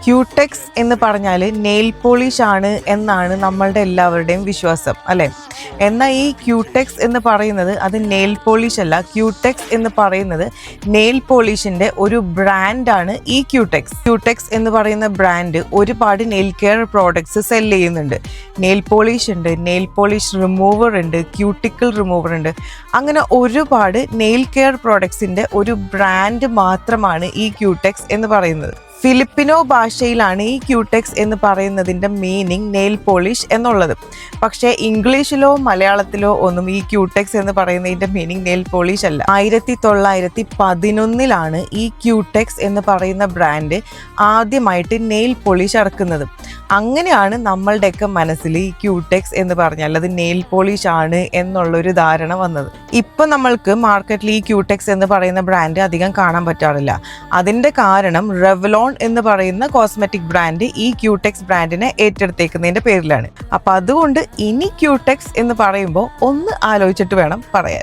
Cutex എന്ന് പറഞ്ഞാൽ nail polish ആണ് എന്നാണ് നമ്മളുടെ എല്ലാവരുടെയും വിശ്വാസം അല്ലേ. എന്നാൽ ഈ ക്യൂടെക്സ് എന്ന് പറയുന്നത് അത് നെയിൽ പോളിഷ് അല്ല. ക്യൂടെക്സ് എന്ന് പറയുന്നത് നെയിൽ പോളിഷിൻ്റെ ഒരു ബ്രാൻഡാണ് ഈ ക്യൂടെക്സ്. ക്യൂടെക്സ് എന്ന് പറയുന്ന ബ്രാൻഡ് ഒരുപാട് നെയിൽ കെയർ പ്രോഡക്ട്സ് സെൽ ചെയ്യുന്നുണ്ട്. നെയിൽ പോളിഷ് ഉണ്ട്, നെയിൽ പോളിഷ് റിമൂവർ ഉണ്ട്, ക്യൂട്ടിക്കിൾ റിമൂവർ ഉണ്ട്. അങ്ങനെ ഒരുപാട് നെയിൽ കെയർ പ്രോഡക്ട്സിൻ്റെ ഒരു ബ്രാൻഡ് മാത്രമാണ് ഈ ക്യൂടെക്സ് എന്ന് പറയുന്നത്. ഫിലിപ്പിനോ ഭാഷയിലാണ് ഈ ക്യൂടെക്സ് എന്ന് പറയുന്നതിൻ്റെ മീനിങ് നെയിൽ പോളിഷ് എന്നുള്ളത്. പക്ഷേ ഇംഗ്ലീഷിലോ മലയാളത്തിലോ ഒന്നും ഈ ക്യൂടെക്സ് എന്ന് പറയുന്നതിൻ്റെ മീനിങ് നെയിൽ പോളിഷ് അല്ല. 1911 ഈ ക്യൂടെക്സ് എന്ന് പറയുന്ന ബ്രാൻഡ് ആദ്യമായിട്ട് നെയിൽ പോളിഷ് ഇറക്കുന്നത്. അങ്ങനെയാണ് നമ്മളുടെയൊക്കെ മനസ്സിൽ ഈ ക്യൂടെക്സ് എന്ന് പറഞ്ഞാൽ അത് നെയിൽ പോളിഷ് ആണ് എന്നുള്ളൊരു ധാരണ വന്നത്. ഇപ്പം നമ്മൾക്ക് മാർക്കറ്റിൽ ഈ ക്യൂടെക്സ് എന്ന് പറയുന്ന ബ്രാൻഡ് അധികം കാണാൻ പറ്റാറില്ല. അതിൻ്റെ കാരണം റെവ്ലോൺ എന്ന് പറയുന്ന കോസ്മെറ്റിക് ബ്രാൻഡ് ഈ ക്യൂടെക്സ് ബ്രാൻഡിനെ ഏറ്റെടുത്തേക്കുന്നതിൻ്റെ പേരിലാണ്. അപ്പം അതുകൊണ്ട് ഇനി ക്യൂടെക്സ് എന്ന് പറയുമ്പോൾ ഒന്ന് ആലോചിച്ചിട്ട് വേണം പറയാൻ.